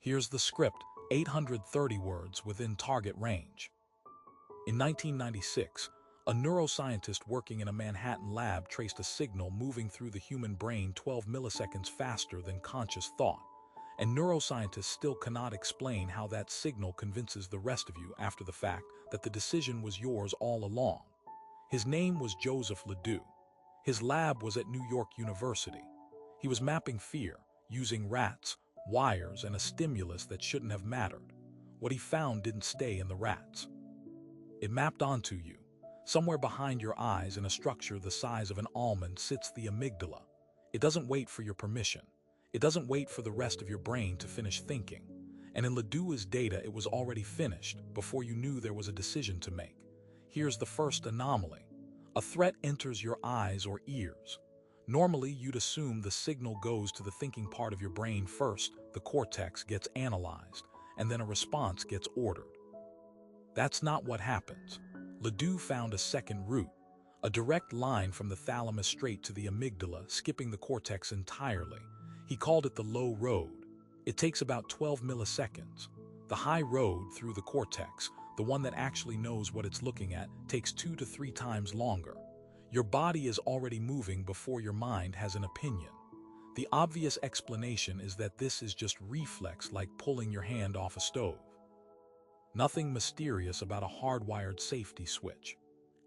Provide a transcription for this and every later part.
Here's the script, 830 words within target range. In 1996, a neuroscientist working in a Manhattan lab traced a signal moving through the human brain 12 milliseconds faster than conscious thought. And neuroscientists still cannot explain how that signal convinces the rest of you after the fact that the decision was yours all along. His name was Joseph LeDoux. His lab was at New York University. He was mapping fear, using rats, wires, and a stimulus that shouldn't have mattered. What he found didn't stay in the rats. It mapped onto you. Somewhere behind your eyes in a structure the size of an almond sits the amygdala. It doesn't wait for your permission. It doesn't wait for the rest of your brain to finish thinking. And in LeDoux's data, it was already finished before you knew there was a decision to make. Here's the first anomaly. A threat enters your eyes or ears. Normally, you'd assume the signal goes to the thinking part of your brain first, the cortex gets analyzed, and then a response gets ordered. That's not what happens. LeDoux found a second route, a direct line from the thalamus straight to the amygdala, skipping the cortex entirely. He called it the low road. It takes about 12 milliseconds. The high road through the cortex, the one that actually knows what it's looking at, takes 2 to 3 times longer. Your body is already moving before your mind has an opinion. The obvious explanation is that this is just reflex, like pulling your hand off a stove. Nothing mysterious about a hardwired safety switch.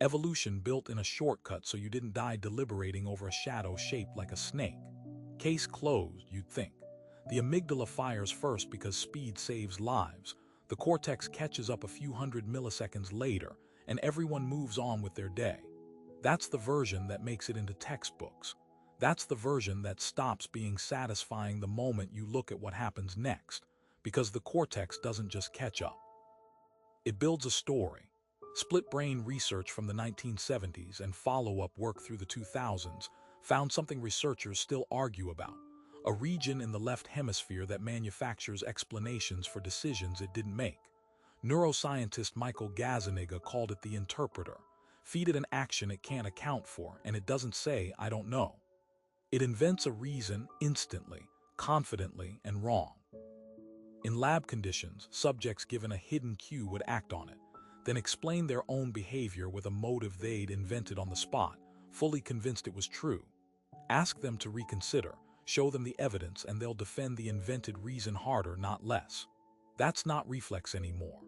Evolution built in a shortcut so you didn't die deliberating over a shadow shaped like a snake. Case closed, you'd think. The amygdala fires first because speed saves lives. The cortex catches up a few hundred milliseconds later, and everyone moves on with their day. That's the version that makes it into textbooks. That's the version that stops being satisfying the moment you look at what happens next, because the cortex doesn't just catch up. It builds a story. Split-brain research from the 1970s and follow-up work through the 2000s found something researchers still argue about: a region in the left hemisphere that manufactures explanations for decisions it didn't make. Neuroscientist Michael Gazzaniga called it the interpreter. Feed it an action it can't account for, and it doesn't say, "I don't know." It invents a reason instantly, confidently, and wrong. In lab conditions, subjects given a hidden cue would act on it, then explain their own behavior with a motive they'd invented on the spot, fully convinced it was true. Ask them to reconsider, show them the evidence, and they'll defend the invented reason harder, not less. That's not reflex anymore.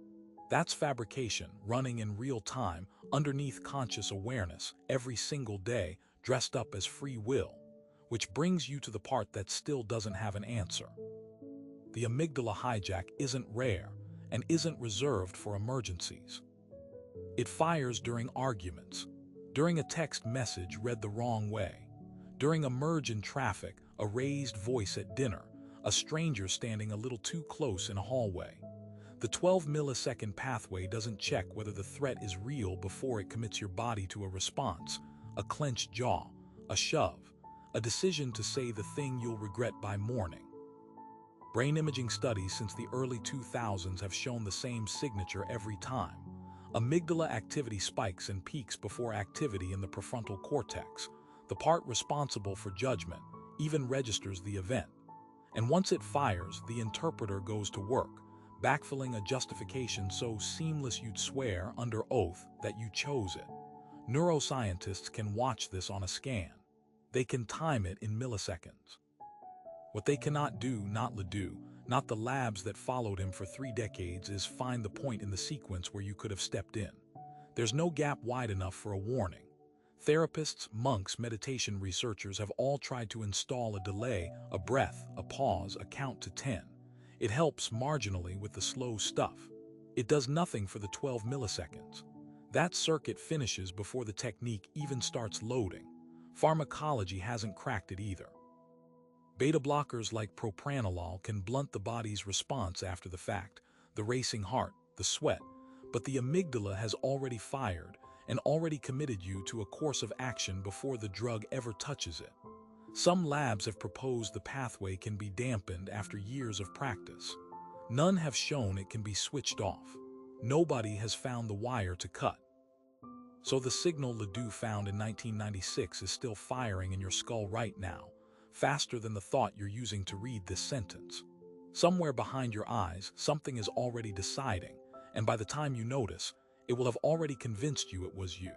That's fabrication, running in real time, underneath conscious awareness, every single day, dressed up as free will. Which brings you to the part that still doesn't have an answer. The amygdala hijack isn't rare and isn't reserved for emergencies. It fires during arguments, during a text message read the wrong way, during a merge in traffic, a raised voice at dinner, a stranger standing a little too close in a hallway. The 12-millisecond pathway doesn't check whether the threat is real before it commits your body to a response, a clenched jaw, a shove, a decision to say the thing you'll regret by morning. Brain imaging studies since the early 2000s have shown the same signature every time. Amygdala activity spikes and peaks before activity in the prefrontal cortex. The part responsible for judgment even registers the event. And once it fires, the interpreter goes to work, backfilling a justification so seamless you'd swear under oath that you chose it. Neuroscientists can watch this on a scan. They can time it in milliseconds. What they cannot do, not LeDoux, not the labs that followed him for 3 decades, is find the point in the sequence where you could have stepped in. There's no gap wide enough for a warning. Therapists, monks, meditation researchers have all tried to install a delay, a breath, a pause, a count to 10. It helps marginally with the slow stuff. It does nothing for the 12 milliseconds. That circuit finishes before the technique even starts loading. Pharmacology hasn't cracked it either. Beta blockers like propranolol can blunt the body's response after the fact, the racing heart, the sweat, but the amygdala has already fired and already committed you to a course of action before the drug ever touches it. Some labs have proposed the pathway can be dampened after years of practice. None have shown it can be switched off. Nobody has found the wire to cut. So the signal LeDoux found in 1996 is still firing in your skull right now, faster than the thought you're using to read this sentence. Somewhere behind your eyes, something is already deciding, and by the time you notice, it will have already convinced you it was you.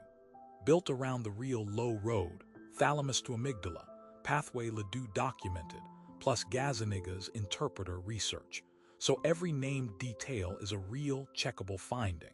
Built around the real low road, thalamus to amygdala, pathway LeDoux documented, plus Gazaniga's interpreter research. So every named detail is a real, checkable finding.